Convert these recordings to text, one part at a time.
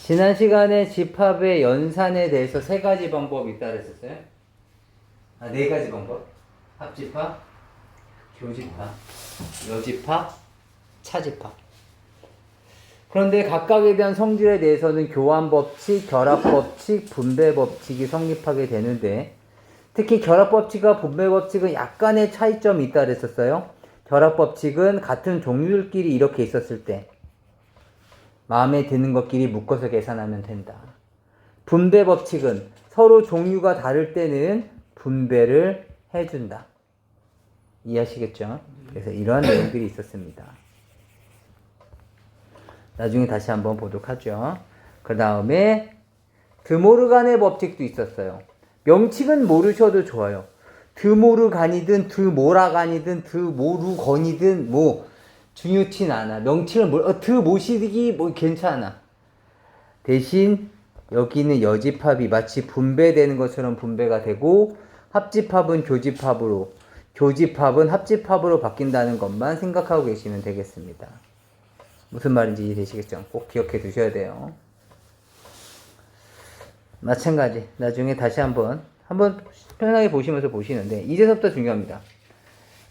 지난 시간에 집합의 연산에 대해서 세 가지 방법이 있다 그랬었어요? 네 가지 방법. 합집합, 교집합, 여집합, 차집합. 그런데 각각에 대한 성질에 대해서는 교환법칙, 결합법칙, 분배법칙이 성립하게 되는데 특히 결합법칙과 분배법칙은 약간의 차이점이 있다 그랬었어요. 결합법칙은 같은 종류들끼리 이렇게 있었을 때 마음에 드는 것끼리 묶어서 계산하면 된다. 분배법칙은 서로 종류가 다를 때는 분배를 해준다. 이해하시겠죠? 그래서 이러한 내용들이 있었습니다. 나중에 다시 한번 보도록 하죠. 그 다음에 드모르간의 법칙도 있었어요. 명칭은 모르셔도 좋아요. 드모르간이든 드모라간이든 드모루건이든 뭐 중요치 않아. 명칭을 드모시기 뭐 괜찮아. 대신 여기는 여집합이 마치 분배되는 것처럼 분배가 되고 합집합은 교집합으로, 교집합은 합집합으로 바뀐다는 것만 생각하고 계시면 되겠습니다. 무슨 말인지 이해되시겠죠? 꼭 기억해 두셔야 돼요. 마찬가지. 나중에 다시 한번 편하게 보시면서 보시는데 이제서부터 중요합니다.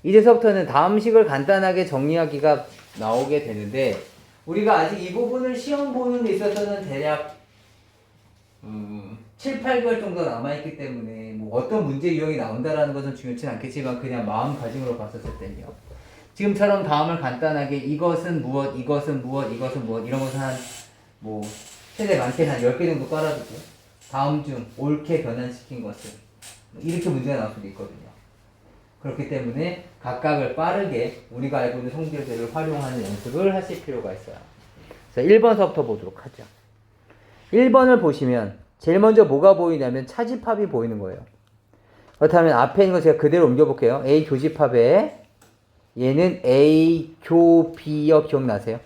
이제서부터는 다음 식을 간단하게 정리하기가 나오게 되는데 우리가 아직 이 부분을 시험 보는 데 있어서는 대략 7, 8개월 정도 남아있기 때문에 뭐 어떤 문제 유형이 나온다라는 것은 중요치 않겠지만 그냥 마음가짐으로 봤었을 때는요. 지금처럼 다음을 간단하게 이것은 무엇, 이것은 무엇, 이것은 무엇 이런 것은 뭐 최대 많게는 한 10개 정도 깔아두고 다음 중 옳게 변환시킨 것을 이렇게 문제가 나올 수도 있거든요. 그렇기 때문에 각각을 빠르게 우리가 알고 있는 성질들을 활용하는 연습을 하실 필요가 있어요. 그래서 1번서부터 보도록 하죠. 1번을 보시면 제일 먼저 뭐가 보이냐면 차집합이 보이는 거예요. 그렇다면 앞에 있는 거 제가 그대로 옮겨볼게요. A 교집합에 얘는 A 교 B역 기억나세요?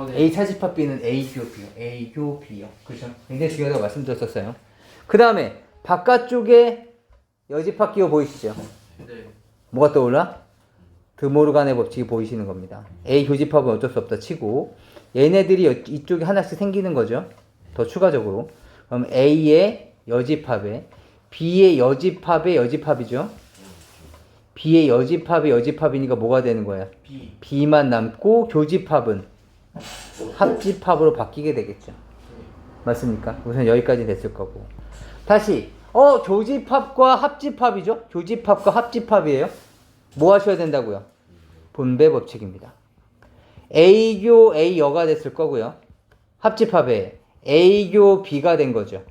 네. A 차집합 B는 A 교 B역, A 교 B역. 그렇죠? 굉장히 중요하다고 말씀드렸었어요. 그 다음에 바깥쪽에 여집합 기호 보이시죠? 네. 뭐가 떠올라? 드모르간의 법칙이 보이시는 겁니다. A 교집합은 어쩔 수 없다 치고 얘네들이 이쪽에 하나씩 생기는 거죠. 더 추가적으로. 그럼 A의 여집합에 B의 여집합의 여집합이죠. B의 여집합의 여집합이니까 뭐가 되는 거야? B. B만 남고 교집합은 합집합으로 바뀌게 되겠죠. 맞습니까? 우선 여기까지 됐을 거고. 다시 교집합과 합집합이죠? 교집합과 합집합이에요. 뭐 하셔야 된다고요? 분배 법칙입니다. A교 A여가 됐을 거고요. 합집합에 A교 B가 된 거죠.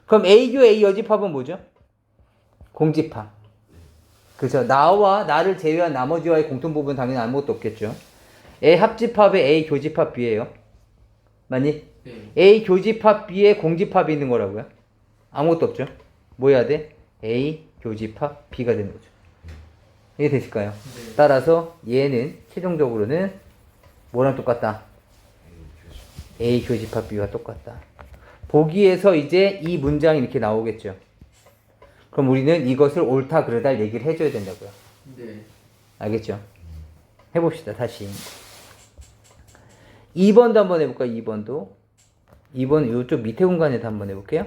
그럼 A교 A 여집합은 뭐죠? 공집합. 그죠? 나와 나를 제외한 나머지와의 공통부분은 당연히 아무것도 없겠죠. A 합집합에 A 교집합 B예요. 맞니? 네. A 교집합 B에 공집합이 있는 거라고요. 아무것도 없죠. 뭐 해야 돼? A 교집합 B가 되는 거죠. 이게 되실까요? 네. 따라서 얘는 최종적으로는 뭐랑 똑같다? A 교집합 B와 똑같다. 보기에서 이제 이 문장이 이렇게 나오겠죠. 그럼 우리는 이것을 옳다 그르다 얘기를 해줘야 된다고요. 네. 알겠죠? 해봅시다. 다시 2번도 한번 해볼까요? 2번도 2번 이쪽 밑에 공간에도 한번 해볼게요.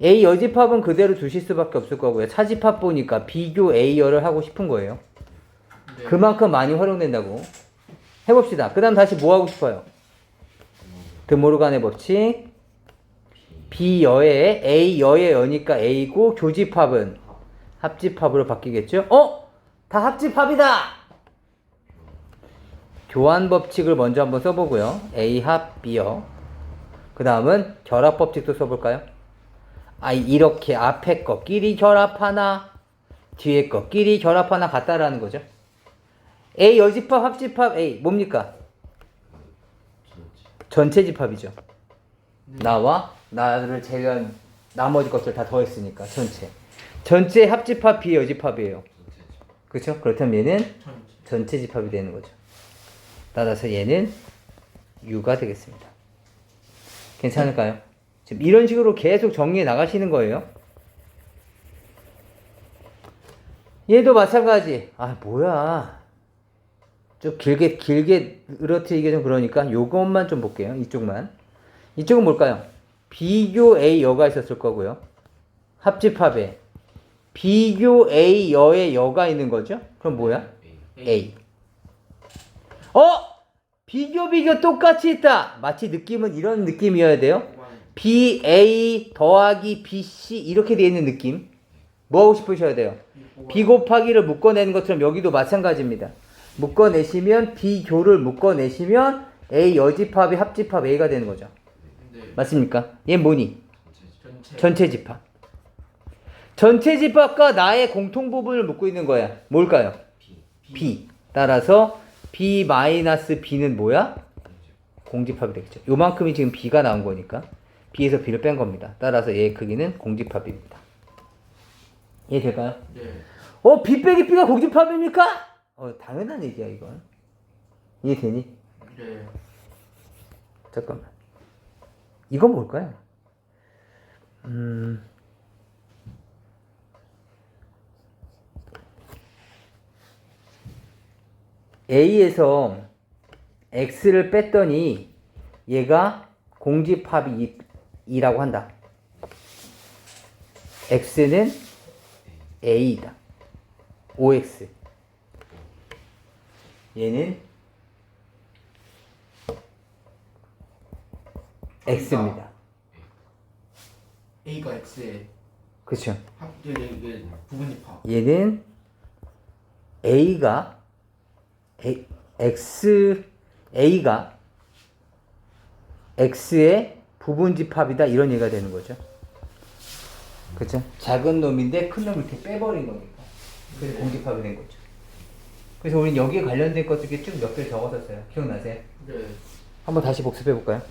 A 여집합은 그대로 두실 수밖에 없을 거고요. 차집합 보니까 비교 A열을 하고 싶은 거예요. 네. 그만큼 많이 활용된다고. 해봅시다. 그 다음 다시 뭐 하고 싶어요? 드모르간의 법칙. B여에 A여의 여니까 A고 교집합은 합집합으로 바뀌겠죠? 다 합집합이다! 교환 법칙을 먼저 한번 써보고요. A 합 B여. 그 다음은 결합 법칙도 써볼까요? 이렇게 앞에 거끼리 결합하나 뒤에 거끼리 결합하나 같다라는 거죠. A 여집합 합집합 A 뭡니까? 전체 집합이죠. 나와 나를 제외한 나머지 것들 다 더했으니까 전체 합집합 B 여집합이에요. 그렇죠? 그렇다면 얘는 전체 집합이 되는 거죠. 따라서 얘는 U가 되겠습니다. 괜찮을까요? 지금 이런 식으로 계속 정리해 나가시는 거예요. 얘도 마찬가지. 뭐야. 쭉 길게 으러뜨리기 좀 그러니까 요것만 좀 볼게요. 이쪽만. 이쪽은 뭘까요? 비교 A 여가 있었을 거고요. 합집합에 비교 A 여에 여가 있는 거죠? 그럼 뭐야? A. 비교 똑같이 있다. 마치 느낌은 이런 느낌이어야 돼요. BA 더하기 BC 이렇게 되어 있는 느낌. 뭐 하고 싶으셔야 돼요? B 곱하기를 묶어내는 것처럼 여기도 마찬가지입니다. 묶어내시면 비교를 묶어내시면 A 여집합이 합집합 A가 되는 거죠. 맞습니까? 얘 뭐니? 전체 집합. 전체 집합과 나의 공통 부분을 묶고 있는 거야. 뭘까요? B. 따라서 B-B는 뭐야? 공집합이 되겠죠. 요만큼이 지금 B가 나온 거니까 B에서 B를 뺀 겁니다. 따라서 얘의 크기는 공집합입니다. 이해될까요? 네. B 빼기 B가 공집합입니까? 당연한 얘기야 이건. 이해되니? 네. 잠깐만. 이건 뭘까요? A에서 X를 뺐더니 얘가 공집합이 2라고 한다. X는 A이다. OX. 얘는 X입니다. A가 X에 그쵸? 합 부분입합. 얘는 A가 A가 X의 부분집합이다 이런 얘기가 되는 거죠. 그쵸? 작은 놈인데 큰 놈을 이렇게 빼버린 거니까. 그래서 공집합이 된 거죠. 그래서 우리는 여기에 관련된 것 중에 쭉 몇 개를 적어뒀어요. 기억나세요? 네. 한번 다시 복습해 볼까요?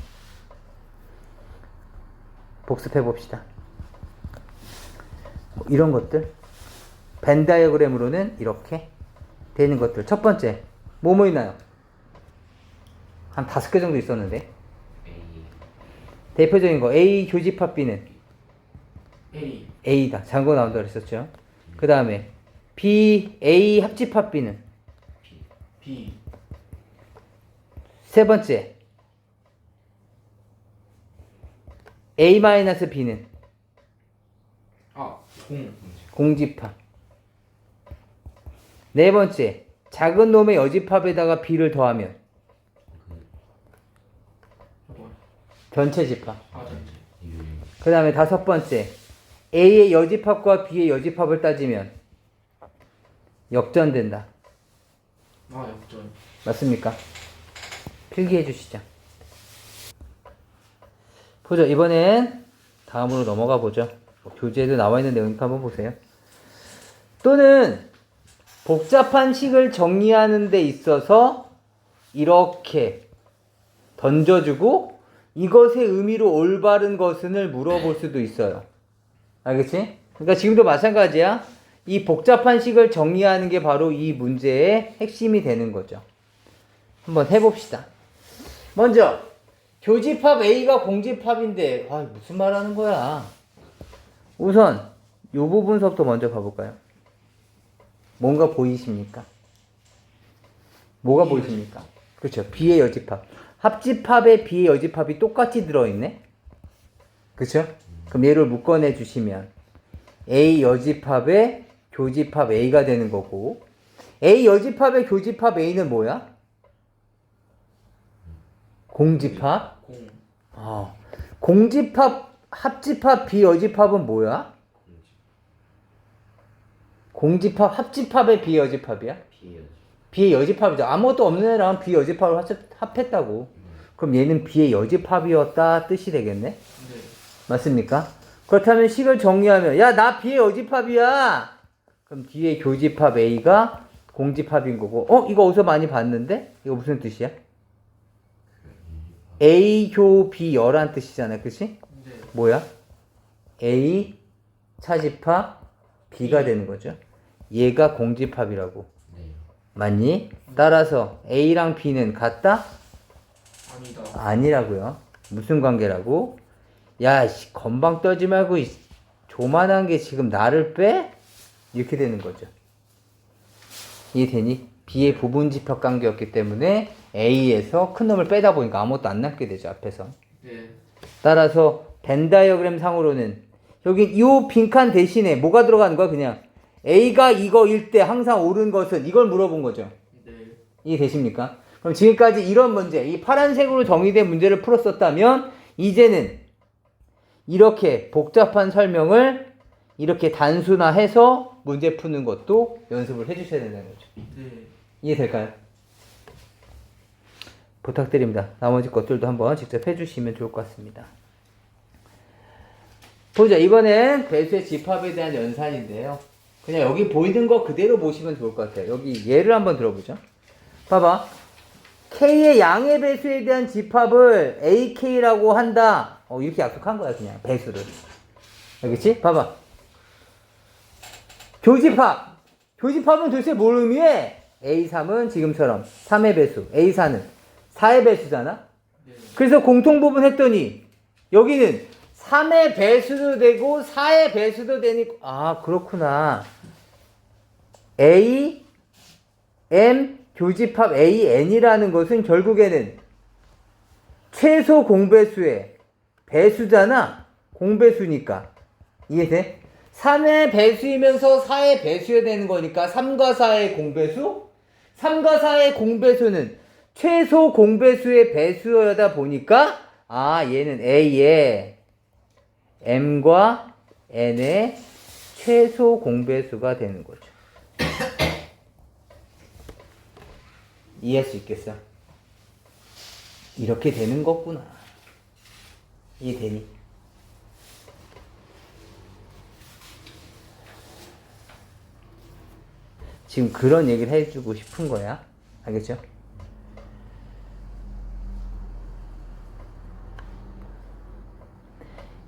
복습해 봅시다. 이런 것들 벤 다이어그램으로는 이렇게 되는 것들. 첫 번째 뭐 있나요? 한 5개 정도 있었는데 대표적인 거 A 교집합 B는 A다. 잔거 나온다 그랬었죠. 그 다음에 B A 합집합 B는 B. 세 번째 A-B는 공집합. 네 번째 작은 놈의 여집합에다가 B를 더하면 전체 집합. 전체. 그 다음에 다섯 번째 A의 여집합과 B의 여집합을 따지면 역전된다. 역전. 맞습니까? 필기해 주시죠. 보죠. 이번엔 다음으로 넘어가 보죠. 교재에도 나와 있는 내용이니까 한번 보세요. 또는 복잡한 식을 정리하는 데 있어서 이렇게 던져주고 이것의 의미로 올바른 것을 물어볼 수도 있어요. 알겠지? 그러니까 지금도 마찬가지야. 이 복잡한 식을 정리하는 게 바로 이 문제의 핵심이 되는 거죠. 한번 해봅시다. 먼저 교집합 A가 공집합인데 무슨 말 하는 거야. 우선 이 부분서부터 먼저 봐볼까요? 뭔가 보이십니까? 뭐가 보이십니까? 그렇죠. B의 여집합. 합집합에 B의 여집합이 똑같이 들어있네? 그렇죠? 그럼 얘를 묶어내 주시면 A 여집합에 교집합 A가 되는 거고 A 여집합에 교집합 A는 뭐야? 공집합? 공집합 합집합 B 여집합은 뭐야? 공집합 합집합의 B 여집합이야? B의 여집합이죠. 아무것도 없는 애랑 B 여집합을 합했다고. 그럼 얘는 B의 여집합이었다 뜻이 되겠네? 네. 맞습니까? 그렇다면 식을 정리하면 나 B의 여집합이야. 그럼 뒤에 교집합 A가 공집합인 거고 이거 어디서 많이 봤는데? 이거 무슨 뜻이야? A 교 B 여란 뜻이잖아. 그치? 네. 뭐야? A 차집합 B가 되는 거죠. 얘가 공집합이라고. 맞니? 따라서 A랑 B는 같다? 아니다. 아니라고요. 무슨 관계라고? 건방 떨지 말고 조만한 게 지금 나를 빼? 이렇게 되는 거죠. 이해되니? B의 부분집합 관계였기 때문에 A에서 큰 놈을 빼다 보니까 아무것도 안 남게 되죠, 앞에서. 네. 따라서 벤 다이어그램 상으로는 여기 이 빈칸 대신에 뭐가 들어가는 거야? 그냥 A가 이거일 때 항상 옳은 것은 이걸 물어본 거죠. 네. 이해되십니까? 그럼 지금까지 이런 문제, 이 파란색으로 정의된 문제를 풀었었다면 이제는 이렇게 복잡한 설명을 이렇게 단순화해서 문제 푸는 것도 연습을 해주셔야 된다는 거죠. 네. 이해될까요? 부탁드립니다. 나머지 것들도 한번 직접 해주시면 좋을 것 같습니다. 보자. 이번엔 배수의 집합에 대한 연산인데요. 그냥 여기 보이는 거 그대로 보시면 좋을 것 같아요. 여기 예를 한번 들어보죠. 봐봐. K의 양의 배수에 대한 집합을 AK라고 한다. 이렇게 약속한 거야, 그냥. 배수를. 알겠지? 봐봐. 교집합. 교집합은 도대체 뭘 의미해? A3은 지금처럼 3의 배수, A4는 4의 배수잖아? 네. 그래서 공통부분 했더니 여기는 3의 배수도 되고 4의 배수도 되니까 아 그렇구나. A, M, 교집합 AN이라는 것은 결국에는 최소 공배수의 배수잖아. 공배수니까. 이해돼? 3의 배수이면서 4의 배수여야 되는 거니까 3과 4의 공배수? 3과 4의 공배수는 최소 공배수의 배수여다 보니까 아 얘는 A의 M과 N의 최소 공배수가 되는 거죠. 이해할 수 있겠어? 이렇게 되는 거구나. 이해되니? 지금 그런 얘기를 해주고 싶은 거야. 알겠죠?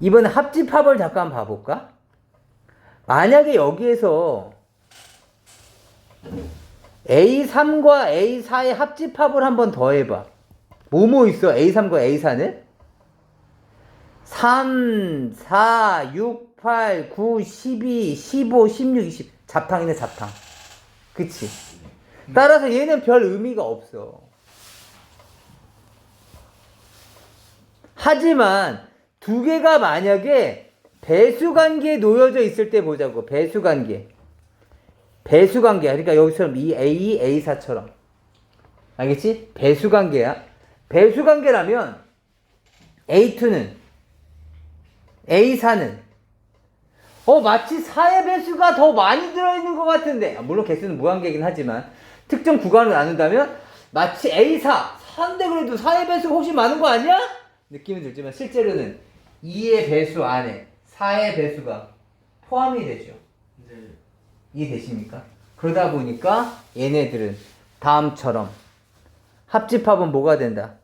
이번에 합집합을 잠깐 봐볼까? 만약에 여기에서 A3과 A4의 합집합을 한번 더 해봐. 뭐뭐 있어? A3과 A4는? 3, 4, 6, 8, 9, 12, 15, 16, 20. 잡탕이네, 잡탕. 그치? 따라서 얘는 별 의미가 없어. 하지만 두 개가 만약에 배수관계에 놓여져 있을 때 보자고. 배수관계. 배수관계야. 그러니까 여기처럼 이 A, A4처럼. 알겠지? 배수관계야. 배수관계라면 A2는 A4는 마치 4의 배수가 더 많이 들어있는 것 같은데 물론 개수는 무한계이긴 하지만 특정 구간으로 나눈다면 마치 A4 4인데 그래도 4의 배수가 훨씬 많은 거 아니야? 느낌이 들지만 실제로는 2의 배수 안에 4의 배수가 포함이 되죠. 네. 이해되십니까? 그러다 보니까 얘네들은 다음처럼 합집합은 뭐가 된다?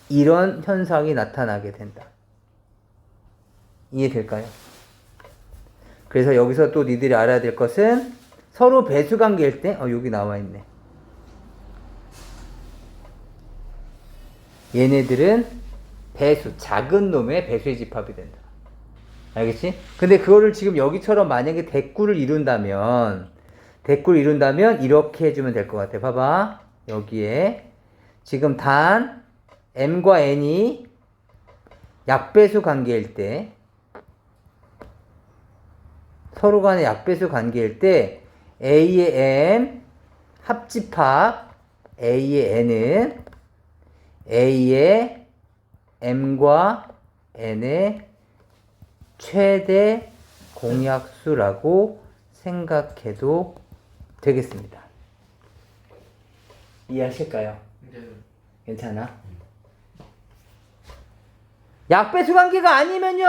이런 현상이 나타나게 된다. 이해될까요? 그래서 여기서 또 니들이 알아야 될 것은 서로 배수관계일 때 여기 나와 있네. 얘네들은 배수, 작은 놈의 배수의 집합이 된다. 알겠지? 근데 그거를 지금 여기처럼 만약에 대꾸를 이룬다면 이렇게 해주면 될 것 같아. 봐봐. 여기에 지금 단 M과 N이 약배수 관계일 때 서로 간의 약배수 관계일 때 A의 M 합집합 A의 N은 A의 M과 N의 최대 공약수라고 생각해도 되겠습니다. 이해하실까요? 네. 괜찮아? 약배수 관계가 아니면요.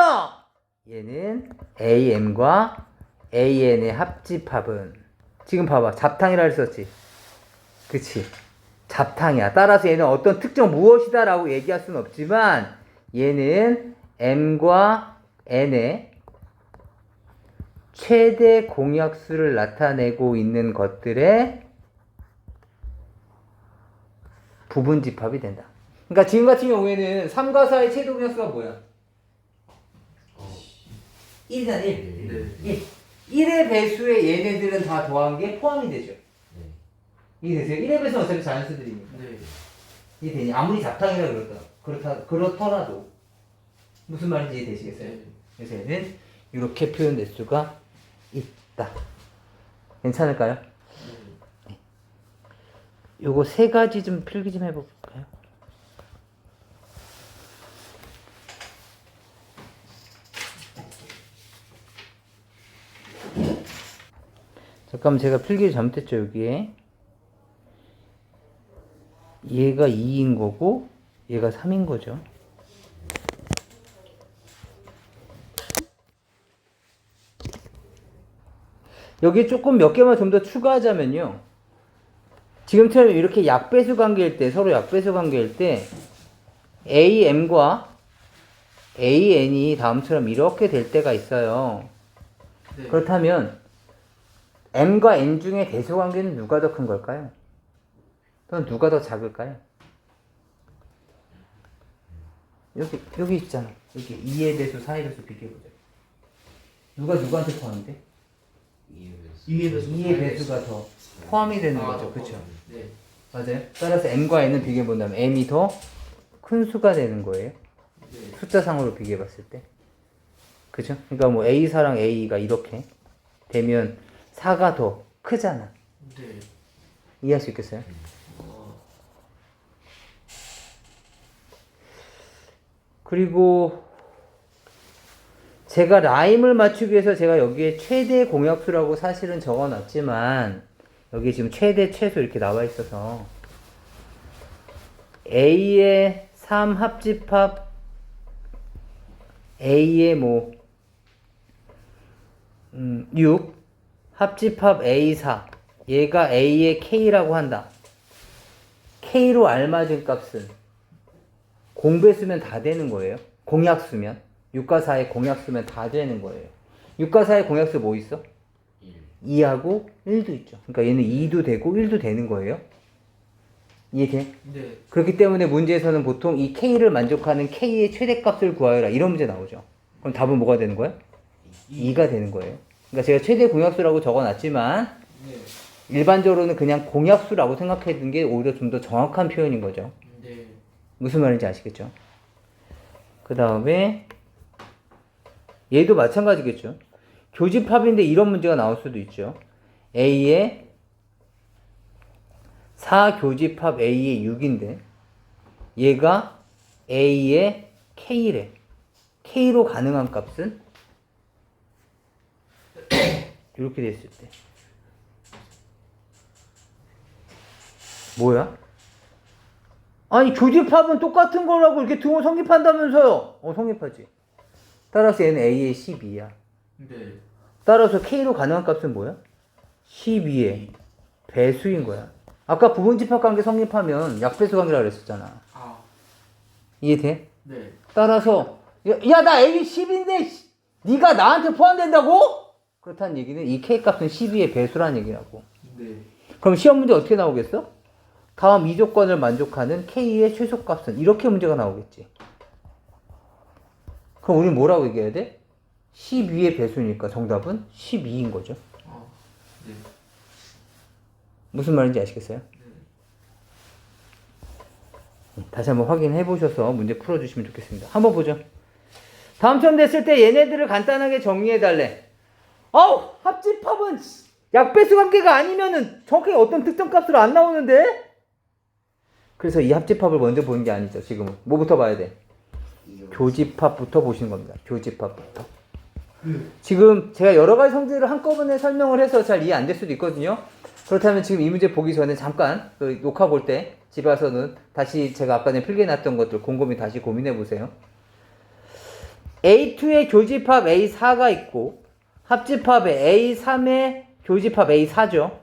얘는 AM과 AN의 합집합은 지금 봐봐. 잡탕이라 했었지. 그치? 잡탕이야. 따라서 얘는 어떤 특정 무엇이다 라고 얘기할 수는 없지만 얘는 M과 N의 최대 공약수를 나타내고 있는 것들의 부분집합이 된다. 그러니까 지금 같은 경우에는 3과 4의 최대 공약수가 뭐야? 1이잖아, 1. 네. 1. 1의 배수에 얘네들은 다 더한 게 포함이 되죠. 네. 이해되세요? 1의 배수는 어차피 자연수들이니까. 네. 이해되니? 아무리 잡탕이라 그렇더라도 무슨 말인지 이해되시겠어요? 네. 그래서 얘는 이렇게 표현될 수가 있다. 괜찮을까요? 네. 요거 세 가지 좀 필기 좀 해볼까요? 잠깐만, 제가 필기를 잘못했죠. 여기에 얘가 2인 거고 얘가 3인 거죠. 여기 조금 몇 개만 좀 더 추가하자면요, 지금처럼 이렇게 약배수 관계일 때, 서로 약배수 관계일 때 AM과 AN이 다음처럼 이렇게 될 때가 있어요. 네. 그렇다면 M과 N 중에 대수 관계는 누가 더 큰 걸까요? 또는 누가 더 작을까요? 여기 있잖아. 여기 2의 배수, 4의 배수 비교해보자. 누가 누구한테 포함이 돼? 2의 배수. 2의 배수가 더 포함이 되는 아, 거죠. 그쵸? 네. 맞아요. 따라서 M과 N은 비교해본다면 M이 더 큰 수가 되는 거예요. 네. 숫자상으로 비교해봤을 때. 그죠? 그러니까 뭐 A4랑 A가 이렇게 되면 4가 더 크잖아. 네. 이해할 수 있겠어요? 그리고 제가 라임을 맞추기 위해서 제가 여기에 최대 공약수라고 사실은 적어놨지만 여기 지금 최대 최소 이렇게 나와 있어서 A의 3 합집합, A의 6 합집합 A4, 얘가 A의 K라고 한다. K로 알맞은 값은 공배수면 다 되는 거예요. 공약수면. 6과 4의 공약수면 다 되는 거예요. 6과 4의 공약수 뭐 있어? 2하고 1도 있죠. 그러니까 얘는 2도 되고 1도 되는 거예요. 이해돼? 네. 그렇기 때문에 문제에서는 보통 이 K를 만족하는 K의 최대값을 구하여라, 이런 문제 나오죠. 그럼 답은 뭐가 되는 거예요? 2가 되는 거예요. 그러니까 제가 최대 공약수라고 적어놨지만 네. 일반적으로는 그냥 공약수라고 생각해둔 게 오히려 좀 더 정확한 표현인 거죠. 네. 무슨 말인지 아시겠죠? 그 다음에 얘도 마찬가지겠죠. 교집합인데 이런 문제가 나올 수도 있죠. A의 4 교집합 A의 6인데 얘가 A의 K래. K로 가능한 값은 이렇게 됐을 때 뭐야? 아니 교집합은 똑같은 거라고 이렇게 등호 성립한다면서요. 성립하지. 따라서 얘는 A의 12야. 네. 따라서 K로 가능한 값은 뭐야? 12의 배수인 거야. 아까 부분집합 관계 성립하면 약배수 관계라고 그랬었잖아. 아. 이해돼? 네. 따라서 야 나 A 10인데 네가 나한테 포함된다고? 그렇다는 얘기는 이 K 값은 12의 배수라는 얘기라고. 네. 그럼 시험 문제 어떻게 나오겠어? 다음 이 조건을 만족하는 K의 최소값은 이렇게 문제가 나오겠지. 그럼 우리는 뭐라고 얘기해야 돼? 12의 배수니까 정답은 12인 거죠. 아. 네. 무슨 말인지 아시겠어요? 다시 한번 확인해 보셔서 문제 풀어주시면 좋겠습니다. 한번 보죠. 다음처럼 됐을 때 얘네들을 간단하게 정리해 달래. 합집합은 약배수 관계가 아니면은 정확하게 어떤 특정 값으로 안 나오는데? 그래서 이 합집합을 먼저 보는 게 아니죠. 지금은 뭐부터 봐야 돼? 교집합부터 보시는 겁니다. 교집합부터. 지금 제가 여러 가지 성질을 한꺼번에 설명을 해서 잘 이해 안 될 수도 있거든요. 그렇다면 지금 이 문제 보기 전에 잠깐 녹화 볼 때 집에 와서는 다시 제가 아까 전에 필기해놨던 것들 곰곰이 다시 고민해 보세요. A2의 교집합 A4가 있고 합집합에 A3의 교집합 A4죠.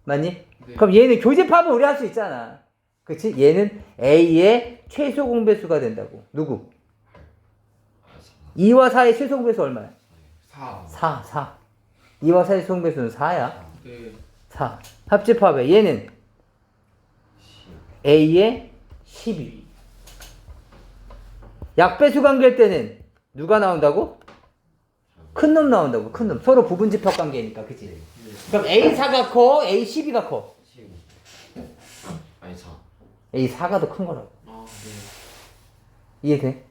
맞니? 네. 그럼 얘는 교집합은 우리 할 수 있잖아. 그치? 얘는 A의 최소 공배수가 된다고. 누구? 2와 4의 최소 공배수 얼마야? 4. 4. 2와 4의 최소 공배수는 4야. 네. 4. 합집합에 얘는 A의 12. 약배수 관계일 때는 누가 나온다고? 큰 놈 나온다고. 큰 놈. 서로 부분 집합 관계니까. 그치? 네. 그럼 A4가 커? A12가 커? 15. 아니 4. A4가 더 큰 거라고. 아 이해돼? 네.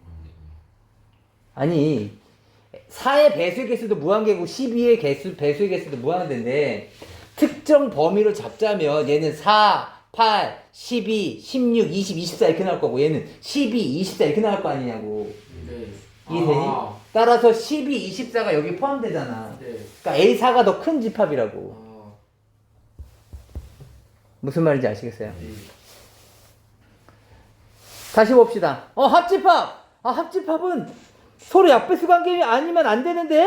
아니 4의 배수의 개수도 무한계고 12의 배수의 개수도 무한대인데 특정 범위를 잡자면 얘는 4, 8, 12, 16, 20, 24 이렇게 나올 거고 얘는 12, 24 이렇게 나올 거 아니냐고. 네. 이해되니? 따라서 12, 24가 여기 포함되잖아. 네. 그러니까 A4가 더 큰 집합이라고. 아. 무슨 말인지 아시겠어요? 네. 다시 봅시다. 합집합! 합집합은 서로 약배수 관계 아니면 안 되는데?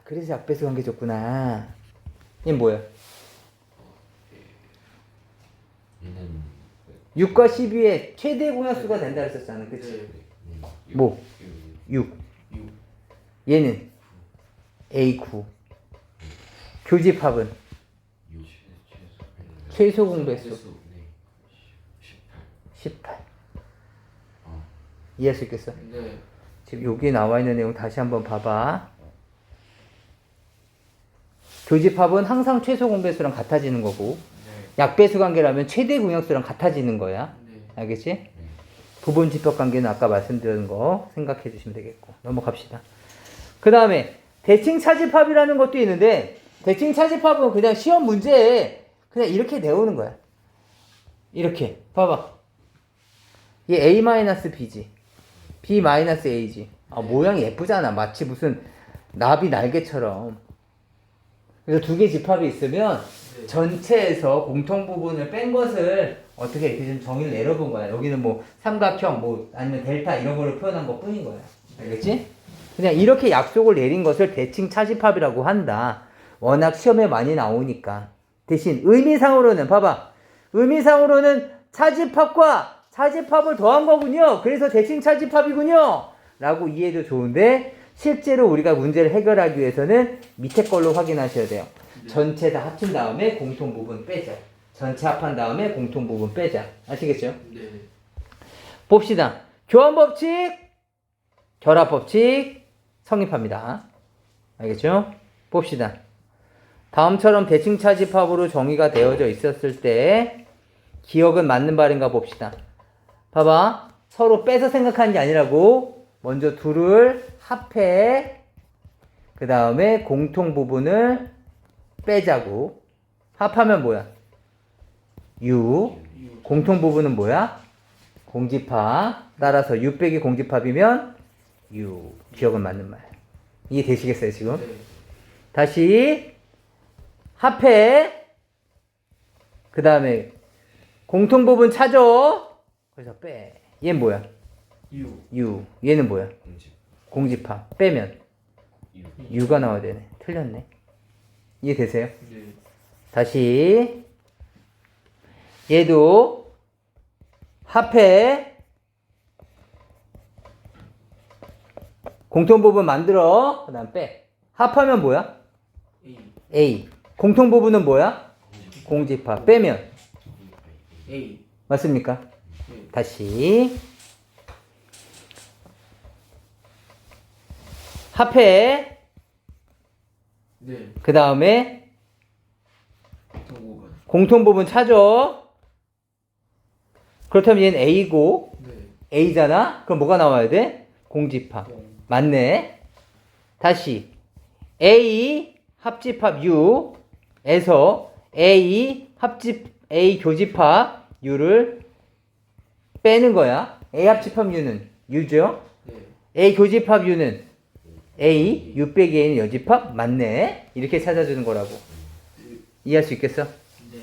그래서 약배수 관계 줬구나. 얘는 뭐야? 얘는 6과 12의 최대 공약수가 된다 그랬었잖아. 그치? 뭐? 6. 6. 얘는 A9. 교집합은 최소 공배수 네. 18. 이해할 수 있겠어? 네. 지금 여기에 나와 있는 내용 다시 한번 봐봐. 교집합은 항상 최소 공배수랑 같아지는 거고 네. 약배수 관계라면 최대 공약수랑 같아지는 거야. 네. 알겠지? 부분 집합 관계는 아까 말씀드린 거 생각해 주시면 되겠고 넘어갑시다. 그 다음에 대칭 차집합이라는 것도 있는데 대칭 차집합은 그냥 시험 문제에 그냥 이렇게 내오는 거야. 이렇게 봐봐. 얘 A-B지. B-A지. 모양이 예쁘잖아. 마치 무슨 나비 날개처럼. 그래서 두 개 집합이 있으면 네. 전체에서 공통 부분을 뺀 것을 어떻게 이렇게 좀 정의를 내려본 거야. 여기는 뭐 삼각형 뭐 아니면 델타 이런 걸로 표현한 것 뿐인 거야. 알겠지? 그냥 이렇게 약속을 내린 것을 대칭 차집합이라고 한다. 워낙 시험에 많이 나오니까. 대신 의미상으로는 봐봐. 의미상으로는 차집합과 차집합을 더한 거군요. 그래서 대칭 차집합이군요. 라고 이해도 좋은데 실제로 우리가 문제를 해결하기 위해서는 밑에 걸로 확인하셔야 돼요. 전체 다 합친 다음에 공통 부분 빼자. 전체 합한 다음에 공통 부분 빼자. 아시겠죠? 네. 봅시다. 교환법칙, 결합법칙 성립합니다. 알겠죠? 봅시다. 다음처럼 대칭 차집합으로 정의가 되어져 있었을 때 기억은 맞는 말인가 봅시다. 봐봐. 서로 빼서 생각하는 게 아니라고 먼저 둘을 합해 그 다음에 공통 부분을 빼자고. 합하면 뭐야? U. 공통 부분은 뭐야? 공집합. 따라서 U 빼기 공집합이면 U. 기억은 맞는 말. 이해되시겠어요 지금? 네. 다시 합해 그 다음에 공통 부분 찾아. 그래서 빼. 얘는 뭐야? U. 얘는 뭐야? 공집합. 빼면 U가 나와야 되네. 틀렸네. 이해되세요? 네. 다시 얘도 합해 공통 부분 만들어. 그 다음 빼. 합하면 뭐야? A. 공통 부분은 뭐야? 공집합. 빼면 A. 맞습니까? 네. 다시 합해 네. 그 다음에 동부분. 공통 부분 찾아. 그렇다면 얘는 A고 네. A잖아? 그럼 뭐가 나와야 돼? 공집합. 맞네. 다시 A 합집합 U에서 A 교집합 U를 빼는 거야. A 합집합 U는 U죠? 네. A 교집합 U는 A, U 빼기 A는 여집합? 맞네. 이렇게 찾아주는 거라고. 이해할 수 있겠어? 네.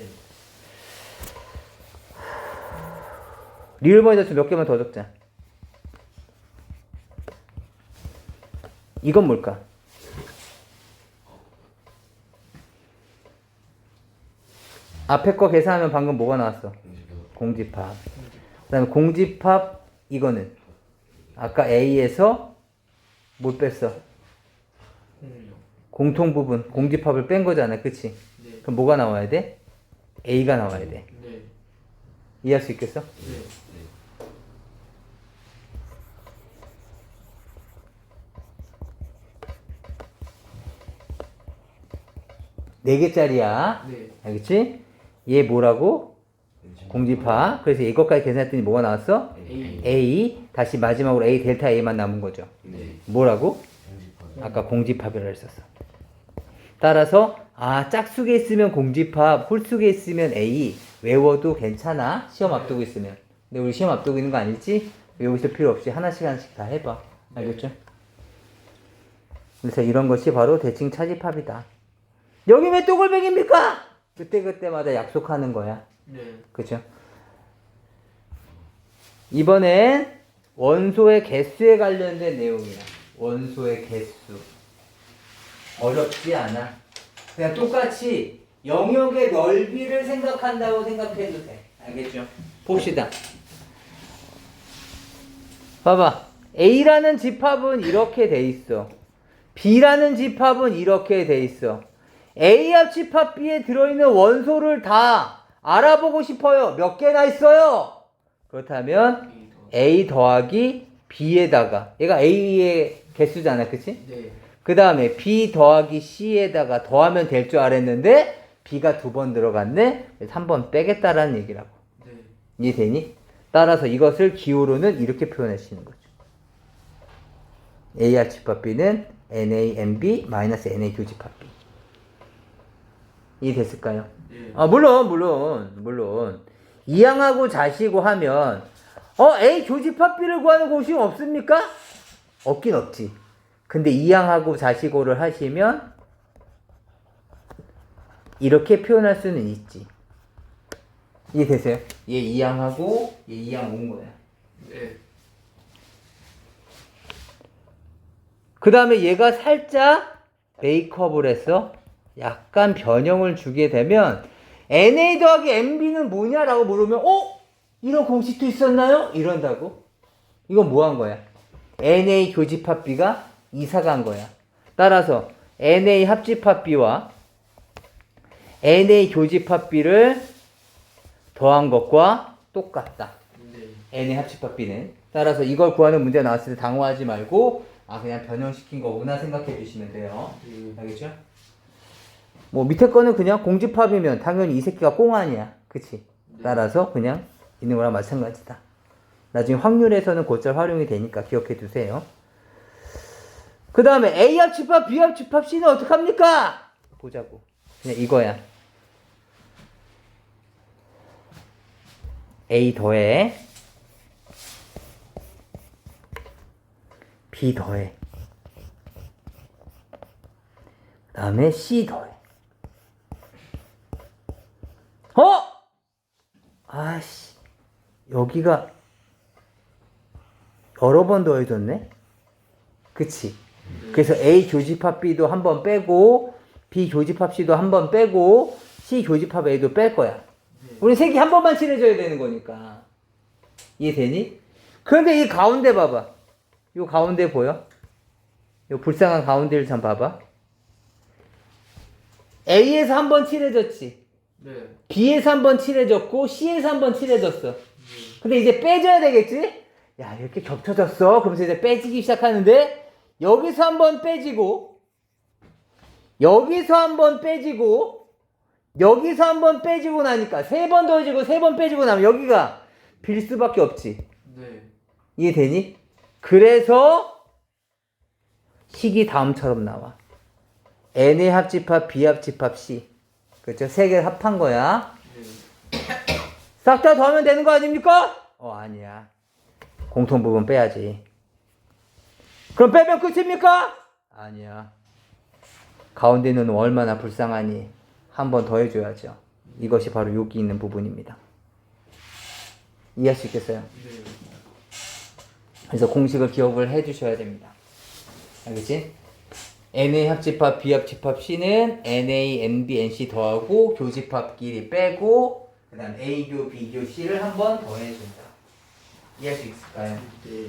리을 버전에서 몇 개만 더 적자. 이건 뭘까? 앞에 거 계산하면 방금 뭐가 나왔어? 공집합. 그 다음에 공집합 이거는 아까 A에서 뭘 뺐어? 공통 부분 공집합을 뺀 거잖아. 그치? 네. 그럼 뭐가 나와야 돼? A가 나와야 돼. 네. 이해할 수 있겠어? 네. 4개짜리야. 네. 알겠지? 얘 뭐라고? 공집합. 그래서 이것까지 계산했더니 뭐가 나왔어? A. A. 다시 마지막으로 A 델타 A만 남은 거죠. 네. 뭐라고? 아까 공집합이라 했었어. 따라서 짝수에 있으면 공집합, 홀수에 있으면 A 외워도 괜찮아. 시험 앞두고 있으면. 근데 우리 시험 앞두고 있는 거 아니지? 외우고 있을 필요 없이 하나씩 다 해봐. 알겠죠? 그래서 이런 것이 바로 대칭 차집합이다. 여기 왜 또 골뱅입니까? 그때마다 약속하는 거야. 네. 그죠? 이번엔 원소의 개수에 관련된 내용이야. 원소의 개수. 어렵지 않아. 그냥 똑같이 영역의 넓이를 생각한다고 생각해도 돼. 알겠죠? 봅시다. 봐봐. A라는 집합은 이렇게 돼 있어. B라는 집합은 이렇게 돼 있어. A 합 집합 B에 들어있는 원소를 다 알아보고 싶어요. 몇 개나 있어요? 그렇다면 A 더하기 B에다가 얘가 A의 개수잖아. 그치? 네. 그 다음에 B 더하기 C에다가 더하면 될 줄 알았는데 B가 2번 들어갔네? 그래서 1번 빼겠다라는 얘기라고. 네. 이해되니? 따라서 이것을 기호로는 이렇게 표현하시는 거죠. AR 집합 B는 NA, NB-NA 교집합 B. 이해됐을까요? 네. 물론. 이항하고 자시고 하면, A 교집합 B를 구하는 공식이 없습니까? 없긴 없지. 근데 이항하고 자시고를 하시면, 이렇게 표현할 수는 있지. 이해되세요? 얘 이항하고, 얘 이항 온 거야. 네. 그 다음에 얘가 살짝 메이크업을 해서 약간 변형을 주게 되면 NA 더하기 NB는 뭐냐라고 물으면 이런 공식도 있었나요? 이런다고. 이건 뭐 한 거야? NA 교집합 B가 이사 간 거야. 따라서 NA 합집합 B와 NA 교집합 B를 더한 것과 똑같다. 네. NA 합집합 B는. 따라서 이걸 구하는 문제 나왔을 때 당황하지 말고 그냥 변형시킨 거구나 생각해 주시면 돼요. 알겠죠? 뭐 밑에 거는 그냥 공집합이면 당연히 이 새끼가 꽁 아니야. 그치? 따라서 그냥 있는 거랑 마찬가지다. 나중에 확률에서는 곧잘 활용이 되니까 기억해 두세요. 그 다음에 A 합집합, B 합집합, C는 어떡합니까? 보자고. 그냥 이거야. A 더해 B 더해 그 다음에 C 더해 아씨 여기가 여러 번 더해졌네. 그치? 그래서 A 교집합 B도 한 번 빼고 B 교집합 C도 한 번 빼고 C 교집합 A도 뺄 거야. 우리 세 개 한 번만 칠해줘야 되는 거니까. 이해되니? 그런데 이 가운데 봐봐. 요 가운데 보여? 요 불쌍한 가운데를 참 봐봐. A에서 한 번 칠해졌지. 네. B에서 한 번 칠해졌고 C에서 한 번 칠해졌어. 근데 이제 빼줘야 되겠지? 야 이렇게 겹쳐졌어. 그러면서 이제 빼지기 시작하는데 여기서 한 번 빼지고 여기서 한 번 빼지고 여기서 한 번 빼지고 나니까 3번 더해지고 3번 빼지고 나면 여기가 빌 수밖에 없지. 네. 이해되니? 그래서 식이 다음처럼 나와. N의 합집합, B 합집합, C. 그렇죠? 3개를 합한 거야. 네. 싹 다 더하면 되는 거 아닙니까? 아니야. 공통부분 빼야지. 그럼 빼면 끝입니까? 아니야. 가운데 있는 얼마나 불쌍하니? 한 번 더 해줘야죠. 이것이 바로 여기 있는 부분입니다. 이해할 수 있겠어요? 네. 그래서 공식을 기억을 해주셔야 됩니다. 알겠지? NA 합집합, B 합집합 C는 NA, NB, NC 더하고 교집합끼리 빼고 그 다음 A교, B교, C를 한 번 더 해준다. 이해할 수 있을까요? 네.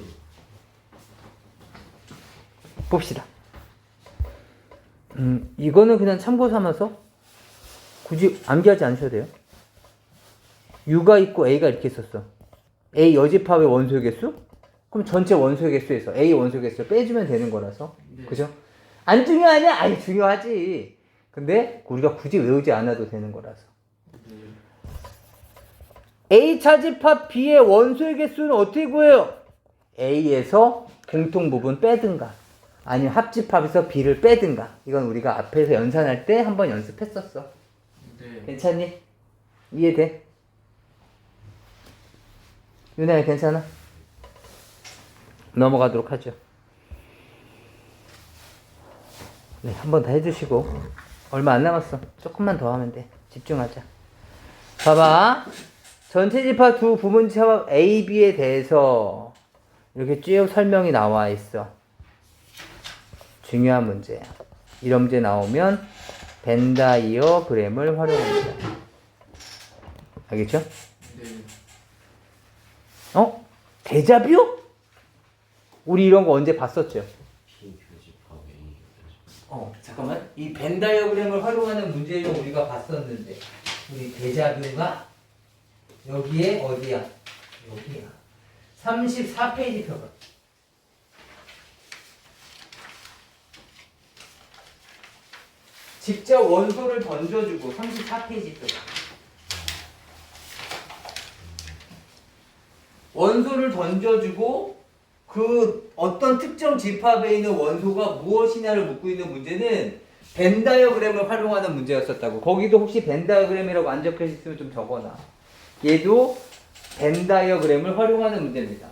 봅시다. 이거는 그냥 참고 삼아서 굳이 암기하지 않으셔도 돼요. U가 있고 A가 이렇게 있었어. A 여집합의 원소의 개수? 그럼 전체 원소의 개수에서 A 원소의 개수를 빼주면 되는 거라서. 네. 그죠? 안 중요하냐? 아니 중요하지. 근데 우리가 굳이 외우지 않아도 되는 거라서. 네. A 차집합 B의 원소의 개수는 어떻게 구해요? A에서 공통 부분 빼든가 아니면 합집합에서 B를 빼든가. 이건 우리가 앞에서 연산할 때 한번 연습했었어. 네. 괜찮니? 이해돼? 유나야 괜찮아? 넘어가도록 하죠. 네, 한 번 더 해주시고. 얼마 안 남았어. 조금만 더 하면 돼. 집중하자. 봐봐. 전체 집합 두 부분 집합 A, B에 대해서 이렇게 쭉 설명이 나와 있어. 중요한 문제야. 이런 문제 나오면 벤다이어그램을 활용합니다. 알겠죠? 네. 데자뷰? 우리 이런 거 언제 봤었죠? P 교집합 A 교집합. 잠깐만. 이 벤 다이어그램을 활용하는 문제를 우리가 봤었는데 우리 데자뷰가 여기에 어디야? 여기야. 34페이지 펴봐. 직접 원소를 던져주고 34페이지 펴봐. 원소를 던져주고 그 어떤 특정 집합에 있는 원소가 무엇이냐를 묻고 있는 문제는 벤 다이어그램을 활용하는 문제였었다고. 거기도 혹시 벤 다이어그램이라고 안 적혀 있으면 좀 적어놔. 얘도 벤 다이어그램을 활용하는 문제입니다.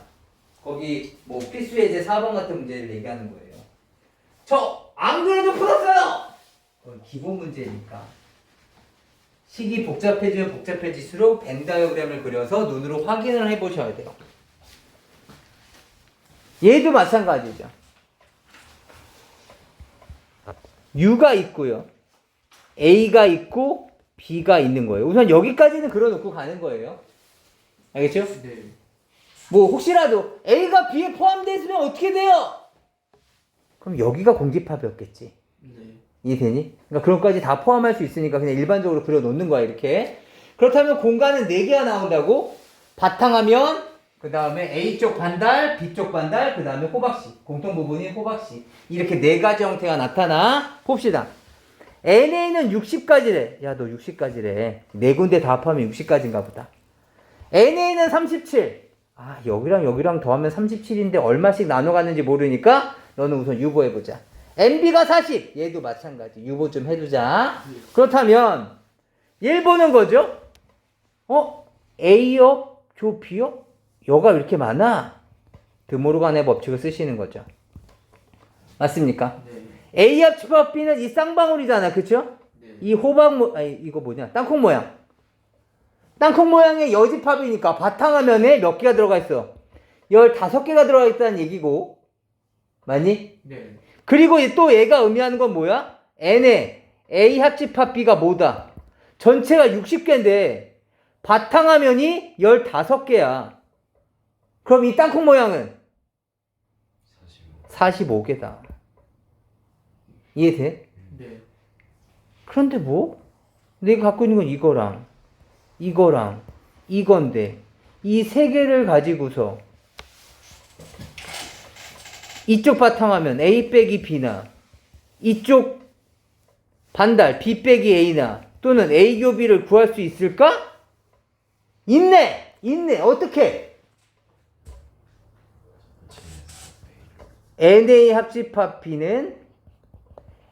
거기 뭐 필수 예제 4번 같은 문제를 얘기하는 거예요. 저 안 그래도 풀었어요. 그건 기본 문제니까. 식이 복잡해지면 복잡해질수록 벤 다이어그램을 그려서 눈으로 확인을 해보셔야 돼요. 얘도 마찬가지죠. U가 있고요. A가 있고 B가 있는 거예요. 우선 여기까지는 그려놓고 가는 거예요. 알겠죠? 네. 뭐 혹시라도 A가 B에 포함되어 있으면 어떻게 돼요? 그럼 여기가 공집합이었겠지. 네. 이해되니? 그러니까 그런 것까지 다 포함할 수 있으니까 그냥 일반적으로 그려놓는 거야 이렇게. 그렇다면 공간은 4개가 나온다고? 바탕하면 그 다음에 A쪽 반달, B쪽 반달, 그 다음에 호박씨. 공통 부분인 호박씨. 이렇게 4가지 형태가 나타나. 봅시다. NA는 60가지래. 야, 너 60가지래. 4군데 다 합하면 60가지인가 보다. NA는 37. 아, 여기랑 여기랑 더하면 37인데 얼마씩 나눠갔는지 모르니까 너는 우선 유보 해보자. NB가 40. 얘도 마찬가지. 유보 좀 해두자. 그렇다면 얘를 보는 거죠. A업, 조 B업? 여가 왜 이렇게 많아? 드모르간의 법칙을 쓰시는 거죠. 맞습니까? 네. A 합집합 B는 이 쌍방울이잖아. 그쵸? 네. 이 이거 뭐냐? 땅콩 모양. 땅콩 모양의 여집합이니까 바탕화면에 몇 개가 들어가 있어? 15개가 들어가 있다는 얘기고. 맞니? 네. 그리고 또 얘가 의미하는 건 뭐야? N에 A 합집합 B가 뭐다? 전체가 60개인데 바탕화면이 15개야. 그럼 이 땅콩 모양은 45개다. 이해돼? 네. 그런데 뭐? 내가 갖고 있는 건 이거랑 이거랑 이건데 이 3개를 가지고서 이쪽 바탕화면 A 빼기 B나 이쪽 반달 B 빼기 A나 또는 A 교비를 구할 수 있을까? 있네! 어떻게? NA 합집합 B는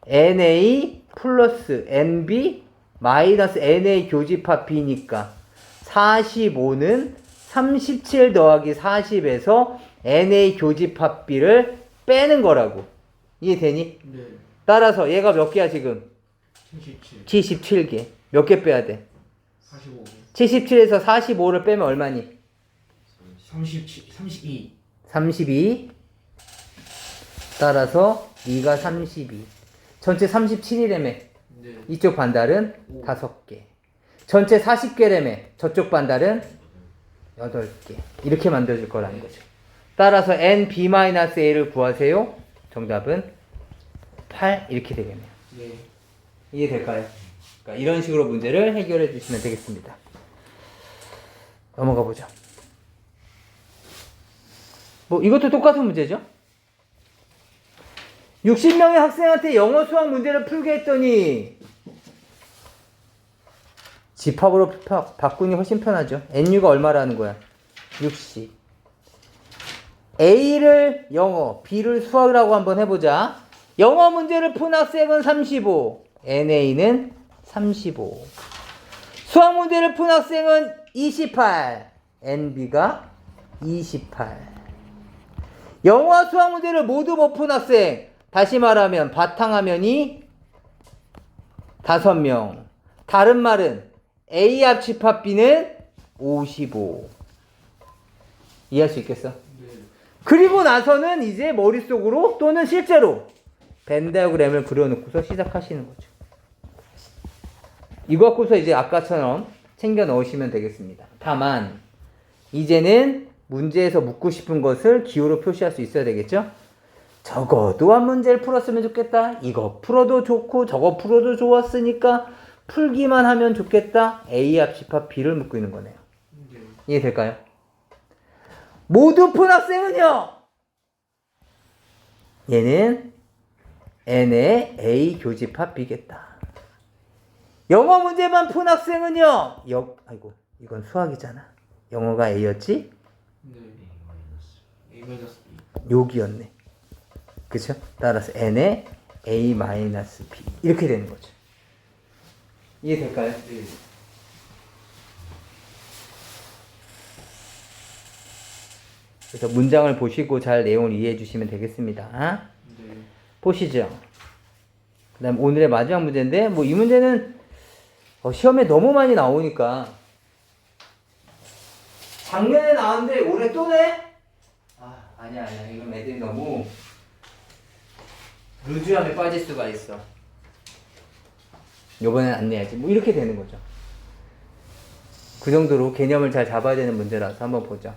NA 플러스 NB 마이너스 NA 교집합 B니까 45는 37 더하기 40에서 NA 교집합 B를 빼는 거라고. 이해되니? 네. 따라서 얘가 몇 개야 지금? 77. 77개. 몇 개 빼야 돼? 45. 77에서 45를 빼면 얼마니? 37. 32. 32. 따라서 2가 32. 전체 37이라며. 네. 이쪽 반달은 5개. 전체 40개라며. 저쪽 반달은 8개. 이렇게 만들어줄 거라는 거죠. 따라서 NB-A를 구하세요. 정답은 8 이렇게 되겠네요. 네. 이해될까요? 그러니까 이런 식으로 문제를 해결해 주시면 되겠습니다. 넘어가 보죠. 뭐 이것도 똑같은 문제죠. 60명의 학생한테 영어 수학 문제를 풀게 했더니 집합으로 바꾸니 훨씬 편하죠. NU가 얼마라는 거야? 60. A를 영어, B를 수학이라고 한번 해보자. 영어 문제를 푼 학생은 35, NA는 35. 수학 문제를 푼 학생은 28, NB가 28. 영어와 수학 문제를 모두 못 푼 학생, 다시 말하면 바탕화면이 5명. 다른 말은 A 합집합 B는 55. 이해할 수 있겠어? 네. 그리고 나서는 이제 머릿속으로 또는 실제로 벤 다이어그램을 그려놓고서 시작하시는 거죠. 이거 갖고서 이제 아까처럼 챙겨 넣으시면 되겠습니다. 다만 이제는 문제에서 묻고 싶은 것을 기호로 표시할 수 있어야 되겠죠? 적어도 한 문제를 풀었으면 좋겠다. 이거 풀어도 좋고 저거 풀어도 좋았으니까 풀기만 하면 좋겠다. A 합집합 B를 묻고 있는 거네요. 네. 이해될까요? 모두 푼 학생은요. 얘는 N의 A 교집합 B겠다. 영어 문제만 푼 학생은요. 아이고 이건 수학이잖아. 영어가 A였지? 네. A 마이너스 B. 여기였네. 그쵸? 따라서 N의 A-B 이렇게 되는 거죠. 이해될까요? 네. 그래서 문장을 보시고 잘 내용을 이해해 주시면 되겠습니다. 네. 보시죠. 그 다음 오늘의 마지막 문제인데 뭐 이 문제는 시험에 너무 많이 나오니까 작년에 나왔는데 올해 또 내? 아니야 이건 애들이 너무 루즈함에 빠질 수가 있어. 요번엔 안 내야지 뭐 이렇게 되는 거죠. 그 정도로 개념을 잘 잡아야 되는 문제라서 한번 보죠.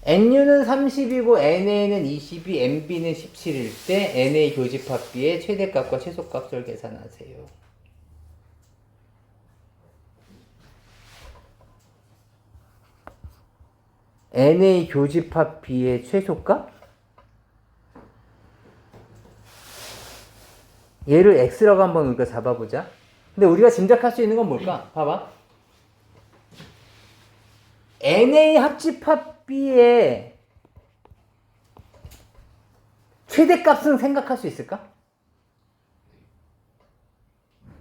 NU는 30이고 NA는 22, NB는 17일 때 NA 교집합 B의 최대값과 최소값을 계산하세요. NA 교집합 B의 최소값? 얘를 X라고 한번 우리가 잡아보자. 근데 우리가 짐작할 수 있는 건 뭘까? 봐봐. NA 합집합 B의 최대값은 생각할 수 있을까?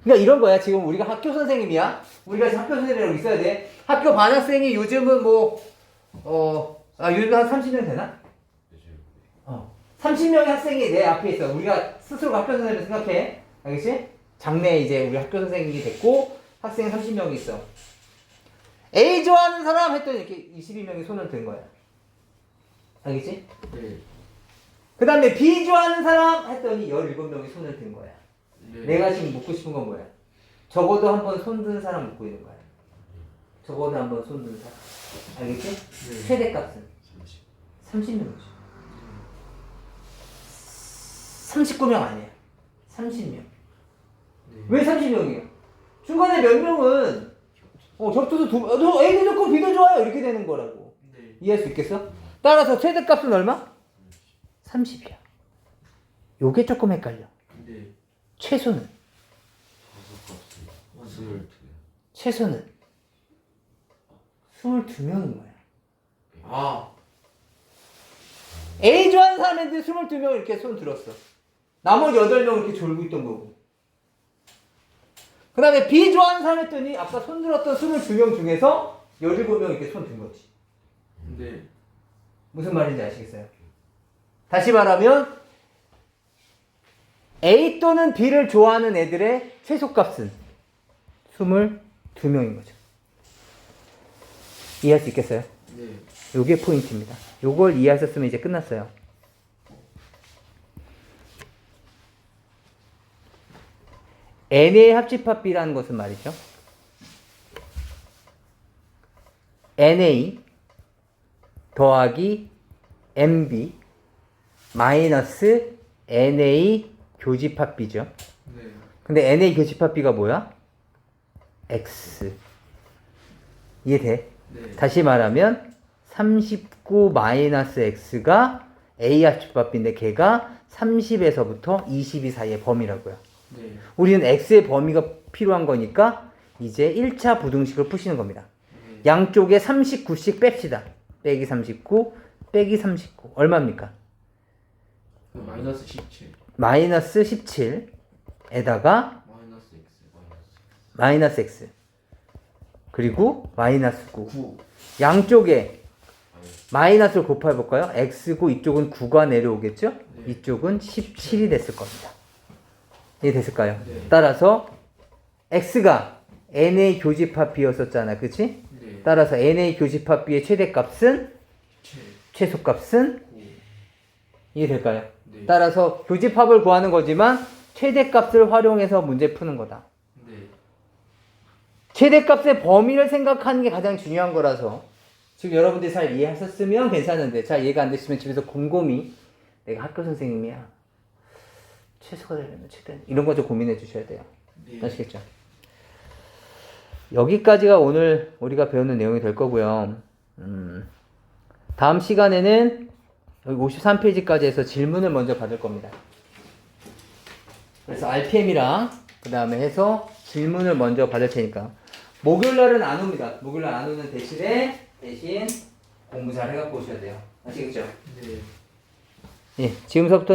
그러니까 이런 거야. 지금 우리가 학교 선생님이야. 우리가 지금 학교 선생님이라고 있어야 돼. 학교 반학생이 요즘은 요즘 한 30명 되나? 30명의 학생이 내 앞에 있어. 우리가 스스로 학교 선생님을 생각해. 알겠지? 장래에 이제 우리 학교 선생님이 됐고 학생 30명이 있어. A 좋아하는 사람 했더니 이렇게 22명이 손을 든 거야. 알겠지? 네. 그 다음에 B 좋아하는 사람 했더니 17명이 손을 든 거야. 네. 내가 지금 묻고 싶은 건 뭐야? 적어도 한번 손 든 사람 묻고 있는 거야. 적어도 한번 손 든 사람. 알겠지? 네. 최대값은 30명이지. 39명 아니야. 30명. 네. 왜 30명이야? 중간에 몇 명은 겹쳐서 A도 좋고 B도 좋아요 이렇게 되는 거라고. 네. 이해할 수 있겠어? 따라서 최대값은 얼마? 30이야. 요게 조금 헷갈려. 네. 최소는? 최소는 22명인 거야. A 좋아하는 사람인데 22명 이렇게 손 들었어. 나머지 8명 이렇게 졸고 있던 거고. 그 다음에 B 좋아하는 사람 했더니 아까 손 들었던 22명 중에서 17명 이렇게 손 든 거지. 네. 무슨 말인지 아시겠어요? 다시 말하면 A 또는 B를 좋아하는 애들의 최소값은 22명인 거죠. 이해할 수 있겠어요? 네. 요게 포인트입니다. 요걸 이해하셨으면 이제 끝났어요. NA의 합집합 B라는 것은 말이죠. NA 더하기 MB 마이너스 NA 교집합 B죠. 네. 근데 NA 교집합 B가 뭐야? X. 이해돼? 네. 다시 말하면 39 마이너스 X가 A 합집합 B인데 걔가 30에서부터 22 사이의 범위라고요. 네. 우리는 X의 범위가 필요한 거니까 이제 1차 부등식을 푸시는 겁니다. 네. 양쪽에 39씩 뺍시다. 빼기 39, 빼기 39. 얼마입니까? 마이너스 17. 마이너스 17에다가 마이너스 x. 마이너스 x. 그리고 마이너스 9. 9. 양쪽에 마이너스를 곱해볼까요? x고 이쪽은 9가 내려오겠죠? 네. 이쪽은 17이 됐을 겁니다. 이해됐을까요? 네. 따라서 x가 n의 교집합 b였었잖아. 그치? 네. 따라서 n의 교집합 b의 최대값은 7. 최소값은 9. 이해될까요? 네. 따라서 교집합을 구하는 거지만 최대값을 활용해서 문제 푸는 거다. 네. 최대값의 범위를 생각하는 게 가장 중요한 거라서 지금 여러분들이 잘 이해하셨으면 괜찮은데 잘 이해가 안 되시면 집에서 곰곰이 내가 학교 선생님이야. 최소가 되려면 최대 이런 거 좀 고민해 주셔야 돼요. 네. 아시겠죠? 여기까지가 오늘 우리가 배우는 내용이 될 거고요. 다음 시간에는 여기 53페이지까지 해서 질문을 먼저 받을 겁니다. 그래서 RPM이랑 그 다음에 해서 질문을 먼저 받을 테니까 목요일날은 안 옵니다. 목요일날 안 오는 대신 공부 잘 해갖고 오셔야 돼요. 아시겠죠? 네. 예, 지금서부터